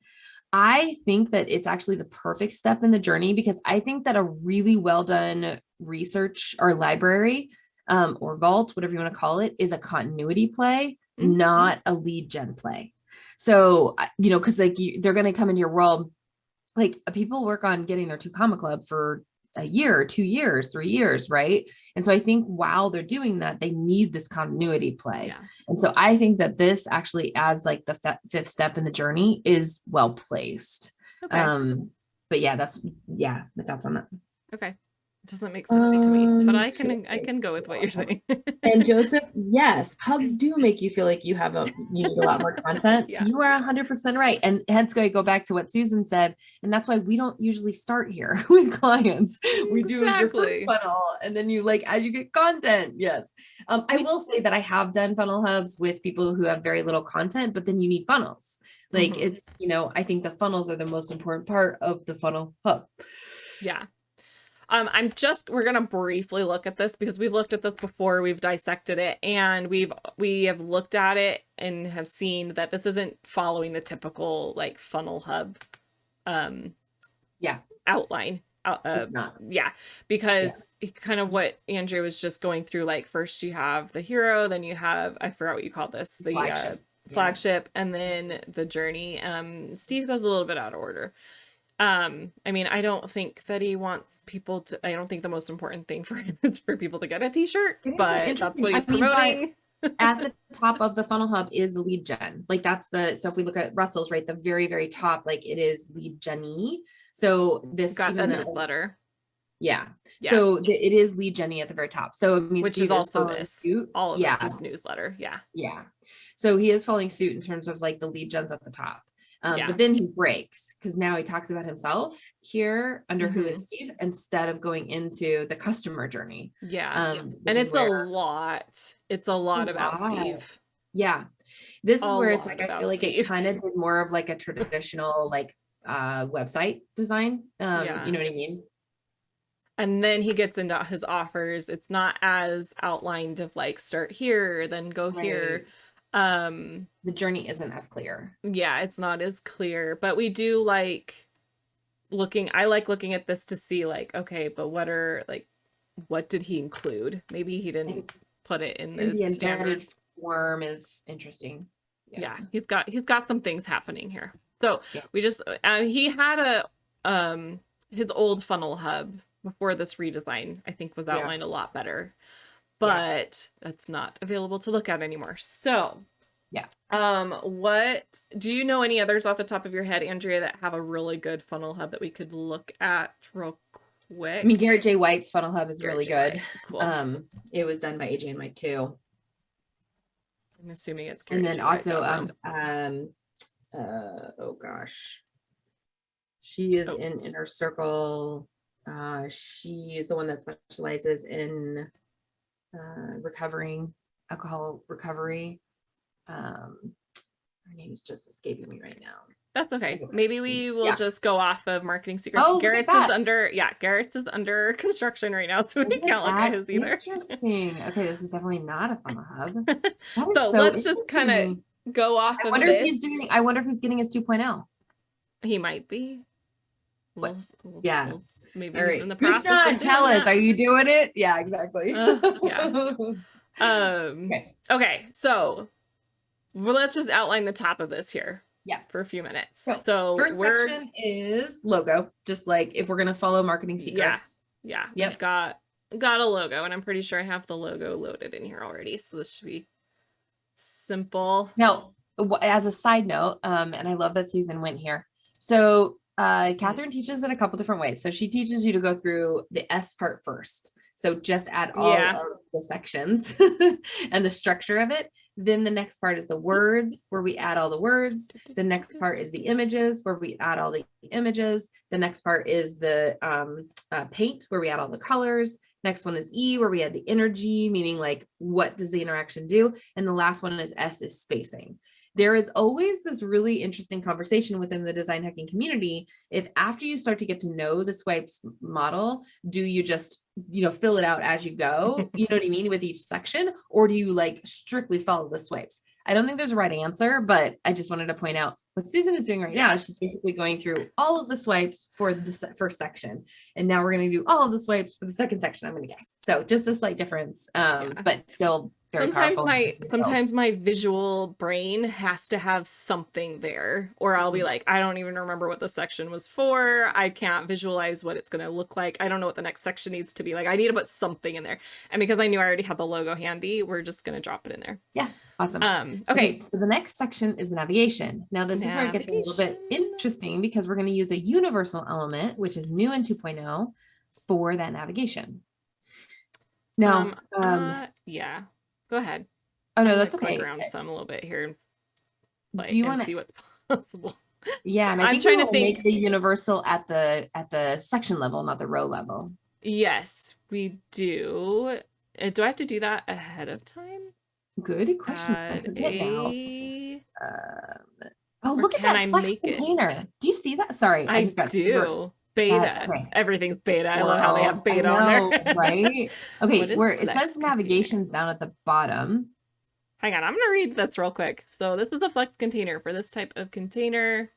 I think that it's actually the perfect step in the journey because I think that a really well done research or library or vault, whatever you want to call it, is a continuity play, not a lead gen play. So, because like they're going to come into your world. Like people work on getting their 2 Comma Club for a year, 2 years, 3 years, right? And so I think while they're doing that, they need this continuity play. Yeah. And so I think that this actually, as like the 5th step in the journey, is well placed. Okay. But that's on that. Okay. It doesn't make sense to me, but I can go with what you're saying. And Joseph, yes, hubs do make you feel like you need a lot more content. You are 100% right. And hence I go back to what Susan said. And that's why we don't usually start here with clients. We do your first funnel and then you as you get content. Yes. I will say that I have done funnel hubs with people who have very little content, but then you need funnels. It's, I think the funnels are the most important part of the funnel hub. Yeah. We're going to briefly look at this because we've looked at this before, we've dissected it, and we have looked at it and have seen that this isn't following the typical like funnel hub outline. It's not. Yeah, because kind of what Andrea was just going through, like first you have the hero, then you have, I forgot what you called this, the flagship, and then the journey. Steve goes a little bit out of order. I mean, I don't think that he wants people to, I don't think the most important thing for him is for people to get a t-shirt, but that's what he's promoting. At the top of the funnel hub is the lead gen. Like that's so if we look at Russell's, right, the very, very top, like it is lead gen-y. So this got the newsletter. Yeah. So it is lead gen-y at the very top. So it means which is also this. All of this is newsletter. Yeah. Yeah. So he is following suit in terms of like the lead gens at the top. But then he breaks because now he talks about himself here under who is Steve instead of going into the customer journey. Yeah. And it's a lot. It's a lot about Steve. Yeah. This is where it's like, I feel like Steve. It kind of did more of like a traditional like website design. You know what I mean? And then he gets into his offers. It's not as outlined of like start here, then go here. The journey isn't as clear. Yeah, it's not as clear, but we do like I like looking at this to see like, okay, but what did he include? Maybe he didn't put it in the standard form is interesting. Yeah, he's got some things happening here. So we just, he had his old funnel hub before this redesign, I think was outlined a lot better. But that's not available to look at anymore. So, what do you know any others off the top of your head, Andrea, that have a really good funnel hub that we could look at real quick? I mean, Garrett J. White's funnel hub is really good. Cool. It was done by AJ and Mike too. I'm assuming it's Garrett. And then also, oh gosh, she is in Inner Circle. She is the one that specializes in recovering alcohol recovery. Her name is just escaping me right now. That's okay. Maybe we will just go off of marketing secrets. Garrett's is under construction right now, so we can't look at his either. Interesting. Okay, this is definitely not a funnel hub. So let's just kind of go off of this. I wonder if he's getting his 2.0. He might be. Maybe he's in the process. Kristan, tell us, are you doing it? Yeah, exactly. Okay. So let's just outline the top of this here. Yeah, for a few minutes. So first section is logo, just like if we're gonna follow marketing secrets. Yeah. Yep. Got a logo, and I'm pretty sure I have the logo loaded in here already. So this should be simple. Now, as a side note, and I love that Susan went here. So Catherine teaches it a couple different ways. So she teaches you to go through the S part first. So just add all of the sections and the structure of it. Then the next part is the words, where we add all the words. The next part is the images, where we add all the images. The next part is the paint, where we add all the colors. Next one is E, where we add the energy, meaning like what does the interaction do? And the last one is S, is spacing. There is always this really interesting conversation within the design hacking community. If after you start to get to know the swipes model, do you just, fill it out as you go, you know what I mean, with each section, or do you like strictly follow the swipes? I don't think there's a right answer, but I just wanted to point out what Susan is doing right now. She's basically going through all of the swipes for the first section. And now we're going to do all of the swipes for the second section, I'm going to guess. So just a slight difference, but still very powerful. Sometimes my visual brain has to have something there, or I'll be like, I don't even remember what the section was for. I can't visualize what it's going to look like. I don't know what the next section needs to be like. I need to put something in there. And because I knew I already had the logo handy, we're just going to drop it in there. Yeah. Awesome. Okay. So the next section is the navigation. Now this is where it gets a little bit interesting because we're going to use a universal element, which is new in 2.0 for that navigation. Now, go ahead. Oh no, that's okay. Click around some a little bit here. Do you want to see what's possible? Yeah, and I'm trying to make the universal at the section level, not the row level. Yes, we do. Do I have to do that ahead of time? Good question. Look at that flex container. Do you see that? Sorry, I just got do. Beta. Everything's beta. I love how they have beta on there. Right? Okay, where it says navigation's down at the bottom. Hang on, I'm going to read this real quick. So this is a flex container for this type of container.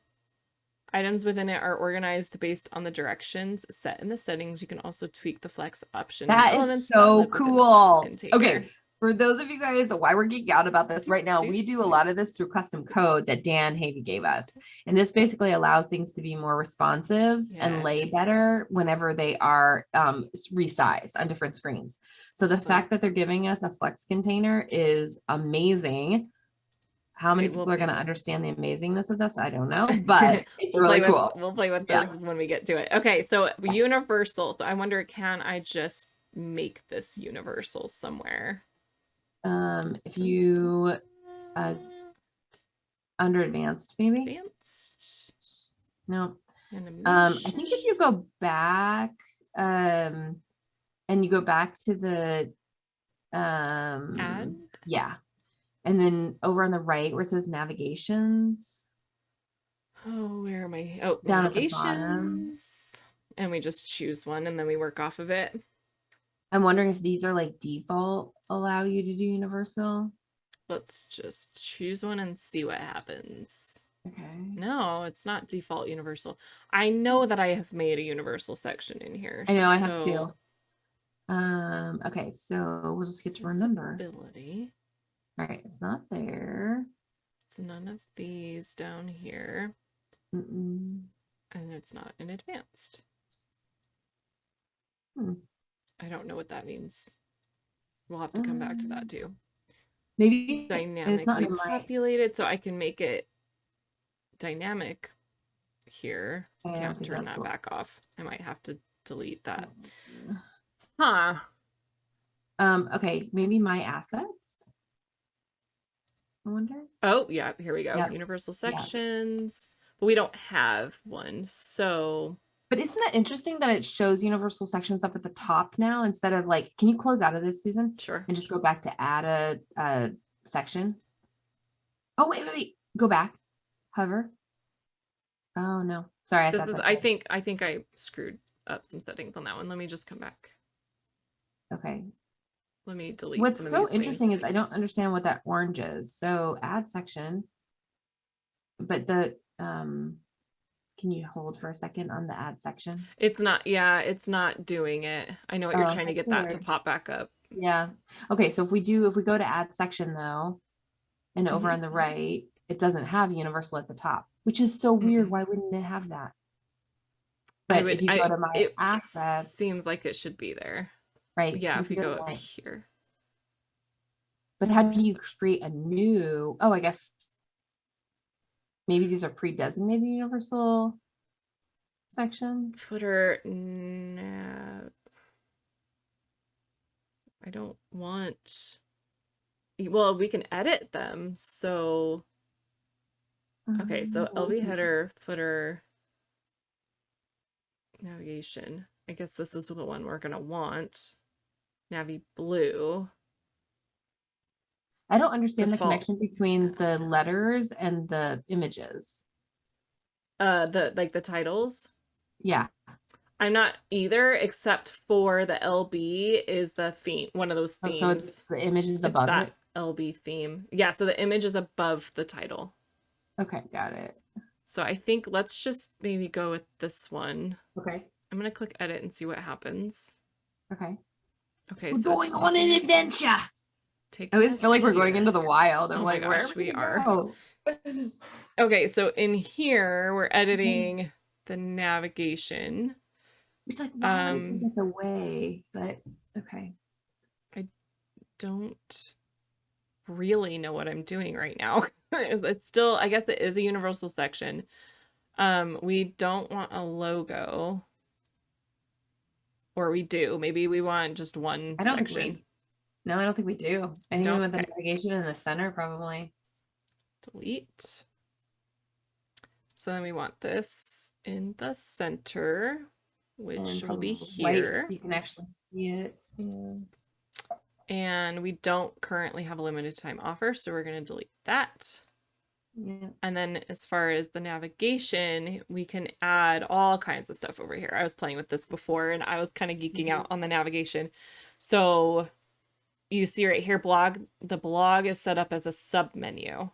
Items within it are organized based on the directions set in the settings. You can also tweak the flex option and That is elements that so live within the cool. flex container. Okay. For those of you guys, why we're geeking out about this right now, we do a lot of this through custom code that Dan Havey gave us. And this basically allows things to be more responsive and lay Yes. better whenever they are resized on different screens. So the fact that they're giving us a flex container is amazing. How many people are going to understand the amazingness of this? I don't know, but it's really cool. We'll play with this when we get to it. Okay, so universal. So I wonder, can I just make this universal somewhere? If you under advanced, maybe advanced. No. I think if you go back, and you go back to the add, yeah, and then over on the right where it says navigations. Oh, where am I? Oh, down navigations. At the bottom. And we just choose one and then we work off of it. I'm wondering if these are like default allow you to do universal. Let's just choose one and see what happens. Okay. No, it's not default universal. I know that I have made a universal section in here. I know I have to. Okay, so we'll just get to remember. Ability. All right, it's not there. It's none of these down here. And it's not in advanced. I don't know what that means. We'll have to come back to that too. Maybe dynamically populated, so I can make it dynamic here. Can't turn that back off. I might have to delete that. Huh. Okay, maybe my assets. I wonder. Oh, yeah, here we go. Yep. Universal sections. But we don't have one, so. But isn't that interesting that it shows universal sections up at the top now instead of like, can you close out of this, Susan? Sure. And just go back to add a section. Oh, wait. Go back. Hover. Oh no. Sorry. I think I screwed up some settings on that one. Let me just come back. Okay. Let me delete. What's so interesting is I don't understand what that orange is. So add section. But the can you hold for a second on the add section? It's not, it's not doing it. I know what you're trying to get that to pop back up. Yeah. Okay, so if we go to add section though, and over on the right, it doesn't have universal at the top, which is so weird. Why wouldn't it have that? But if you go to my assets, seems like it should be there. Right. Yeah, if you go up here. But how do you create a new, I guess maybe these are pre-designated universal sections. Footer nav. I don't want. Well, we can edit them. So. Okay, so LB header, footer, navigation. I guess this is the one we're gonna want. Navy blue. I don't understand the connection between the letters and the images. The titles. Yeah. I'm not either, except for the LB is the theme, one of those themes. So it's the image is above it. LB theme. Yeah, so the image is above the title. Okay, got it. So I think let's just maybe go with this one. Okay. I'm gonna click edit and see what happens. Okay. Okay, we're going on an adventure. I always feel like we're going into the wild. I'm like, where we are. Okay, so in here we're editing the navigation. Which like why take this away, but okay. I don't really know what I'm doing right now. It's still, I guess it is a universal section. We don't want a logo. Or we do. Maybe we want just one section. No, I don't think we do. I think we want the navigation in the center, probably. Delete. So then we want this in the center, which will be here. So you can actually see it. Yeah. And we don't currently have a limited time offer, so we're going to delete that. Yeah. And then as far as the navigation, we can add all kinds of stuff over here. I was playing with this before and I was kind of geeking out on the navigation. So you see right here, blog. The blog is set up as a sub menu.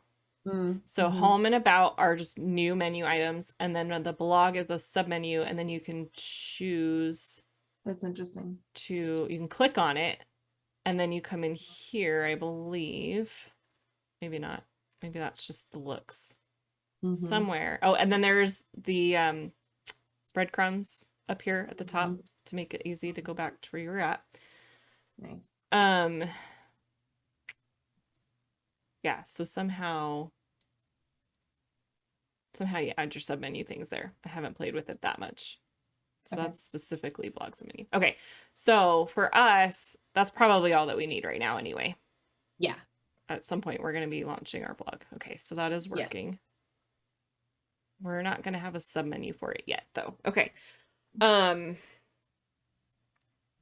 So home and about are just new menu items. And then the blog is a submenu, and then you can choose That's interesting. you can click on it, and then you come in here, I believe. Maybe not. Maybe that's just the looks somewhere. Oh, and then there's the breadcrumbs up here at the top to make it easy to go back to where you're at. Nice. Yeah, so somehow you add your submenu things there. I haven't played with it that much. So that's specifically blog submenu. Okay, so for us, that's probably all that we need right now anyway. Yeah. At some point, we're going to be launching our blog. Okay, so that is working. Yeah. We're not going to have a submenu for it yet, though. Okay.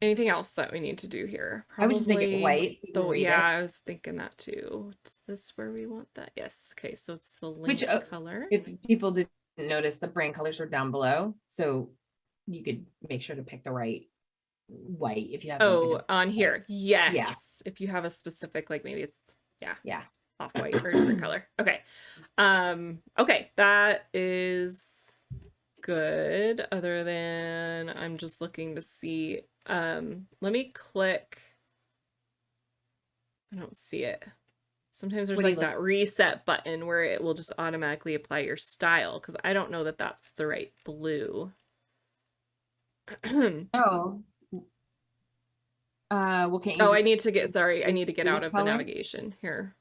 Anything else that we need to do here? Probably, I would just make it white. So yeah, I was thinking that too. Is this where we want that? Yes. Okay, so it's the link color. If people didn't notice, the brand colors are down below, so you could make sure to pick the right white if you have. On here, yes. Yeah. If you have a specific, like maybe it's off white or different color. Okay. Okay, that is good. Other than I'm just looking to see. Let me click. I don't see it. Sometimes there's like that reset button where it will just automatically apply your style, because I don't know that that's the right blue. Well, can't you I need to get out of the navigation here.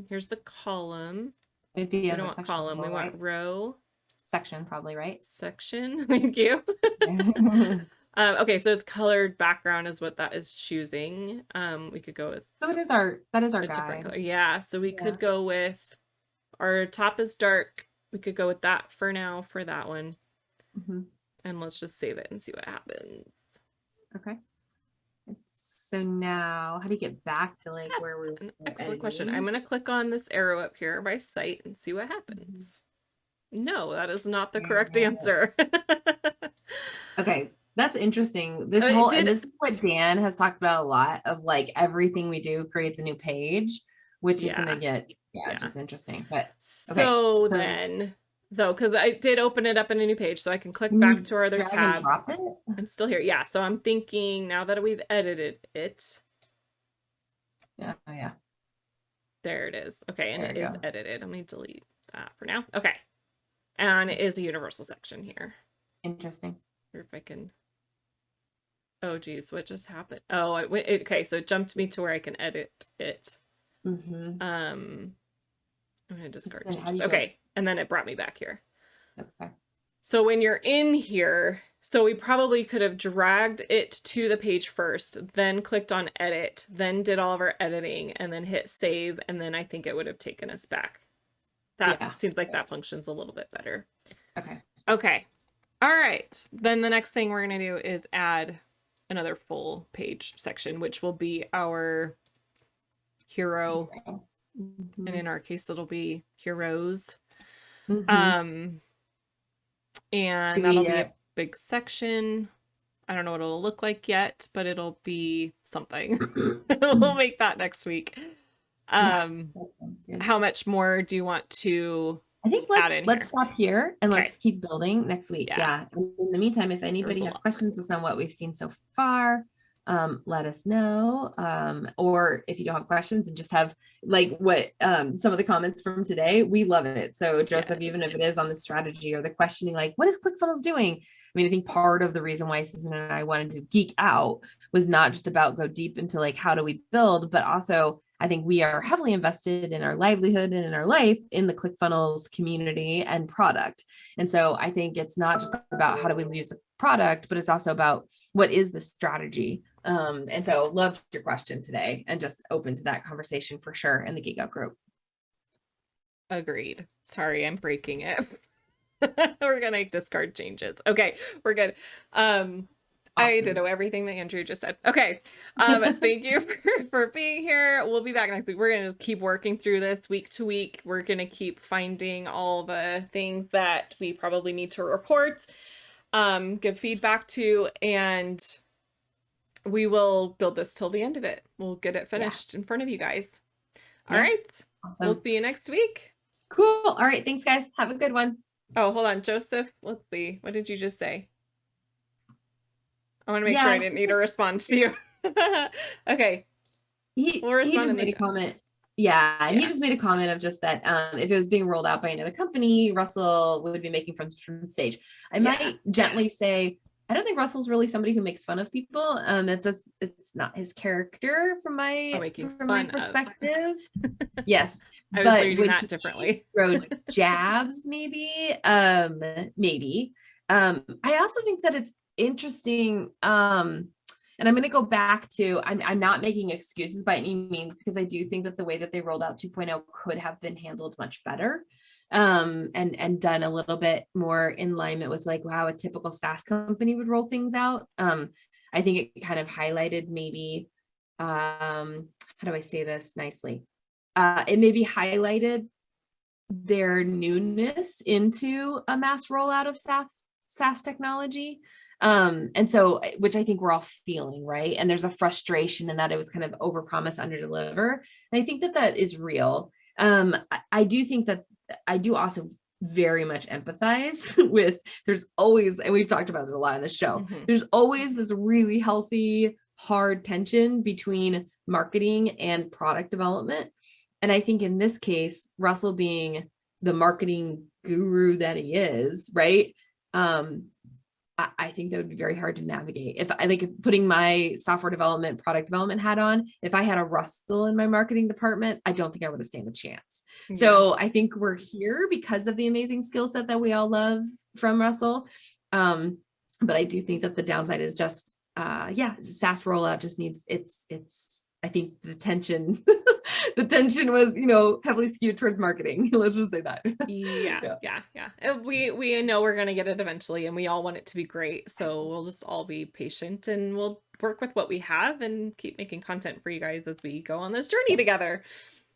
Here's the column. We don't want column, we want row. Section, probably, right? Section. Thank you. Okay, so it's colored background is what that is choosing. We could go with. So that is our guide. Color. Yeah, so we could go with our top is dark. We could go with that for now for that one. And let's just save it and see what happens. Okay. So now, how do you get back to like where we're? An excellent question. I'm gonna click on this arrow up here by site and see what happens. No, that is not the correct answer. Okay. That's interesting. This is what Dan has talked about a lot of, like, everything we do creates a new page, which is going to get, just interesting. But so then, though, because I did open it up in a new page, so I can click back to our other tab. Drop it? I'm still here. Yeah. So I'm thinking now that we've edited it. Yeah. Oh, yeah. There it is. Okay. And it is edited. Let me delete that for now. Okay. And it is a universal section here. Interesting. Or if I can. Oh, geez, what just happened? Oh, okay, so it jumped me to where I can edit it. I'm going to discard changes. Okay, and then it brought me back here. Okay. So when you're in here, so we probably could have dragged it to the page first, then clicked on edit, then did all of our editing, and then hit save, and then I think it would have taken us back. That seems like that functions a little bit better. Okay. All right. Then the next thing we're going to do is add another full page section, which will be our hero. And in our case, it'll be heroes. And that'll be a big section. I don't know what it'll look like yet, but it'll be something. We'll make that next week. How much more do you want to I think let's stop here and let's keep building next week. Yeah. In the meantime, if anybody has questions just on what we've seen so far, let us know. Or if you don't have questions and just have like what some of the comments from today, we love it. So Joseph, even if it is on the strategy or the questioning, like what is ClickFunnels doing? I mean, I think part of the reason why Susan and I wanted to geek out was not just about go deep into like, how do we build, but also I think we are heavily invested in our livelihood and in our life in the ClickFunnels community and product. And so I think it's not just about how do we use the product, but it's also about what is the strategy. And so loved your question today and just open to that conversation for sure in the Geek Out group. Agreed. Sorry, I'm breaking it. We're gonna discard changes. Okay, we're good. Awesome. I did know everything that Andrew just said. Okay. Thank you for being here. We'll be back next week. We're gonna just keep working through this week to week. We're gonna keep finding all the things that we probably need to report, give feedback to, and we will build this till the end of it. We'll get it finished in front of you guys. All right. We'll see you next week. Cool. All right. Thanks, guys. Have a good one. Oh, hold on, Joseph. Let's see. What did you just say? I want to make sure I didn't need to respond to you. Okay. He just made a comment. Yeah, he just made a comment of just that if it was being rolled out by another company, Russell would be making fun from stage. I might gently say, I don't think Russell's really somebody who makes fun of people. It's not his character from my perspective. Yes. I was reading that differently. Throw jabs, maybe. Maybe. I also think that it's interesting. And I'm going to go back to, I'm not making excuses by any means, because I do think that the way that they rolled out 2.0 could have been handled much better, and done a little bit more in alignment with like how a typical SaaS company would roll things out. I think it kind of highlighted maybe, how do I say this nicely? It maybe highlighted their newness into a mass rollout of SaaS technology. And so, which I think we're all feeling, right? And there's a frustration in that it was kind of overpromise, underdeliver. And I think that that is real. I do think that I do also very much empathize with, there's always, and we've talked about it a lot on the show, there's always this really healthy, hard tension between marketing and product development. And I think in this case, Russell being the marketing guru that he is, right? I think that would be very hard to navigate. If putting my software development, product development hat on, if I had a Russell in my marketing department, I don't think I would have stand a chance. Yeah. So I think we're here because of the amazing skill set that we all love from Russell. But I do think that the downside is just, SaaS rollout just needs, I think the tension, the tension was, heavily skewed towards marketing. Let's just say that. Yeah. We know we're going to get it eventually, and we all want it to be great. So we'll just all be patient, and we'll work with what we have and keep making content for you guys as we go on this journey together.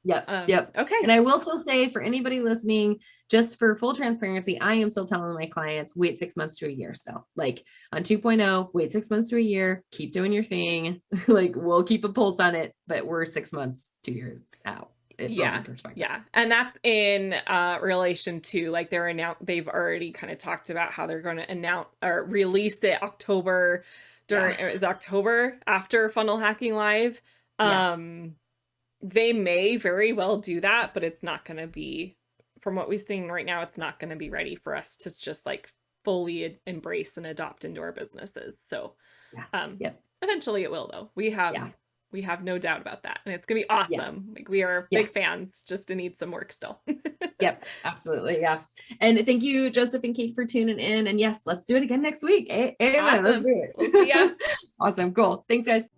Yep. Okay. And I will still say, for anybody listening, just for full transparency, I am still telling my clients, wait 6 months to a year still. Like on 2.0, wait 6 months to a year, keep doing your thing. Like we'll keep a pulse on it, but we're 6 months to a year out. Yeah. And that's in relation to like they've already kind of talked about how they're going to announce or release it October is October after Funnel Hacking Live. They may very well do that, but it's not going to be, from what we're seeing right now, it's not going to be ready for us to just like fully embrace and adopt into our businesses. So eventually it will, though. We have no doubt about that. And it's going to be awesome. Like we are big fans, just to need some work still. Yep, absolutely. Yeah. And thank you, Joseph and Kate, for tuning in. And yes, let's do it again next week. Amen. Awesome. Let's do it. We'll see ya. Awesome. Cool. Thanks, guys.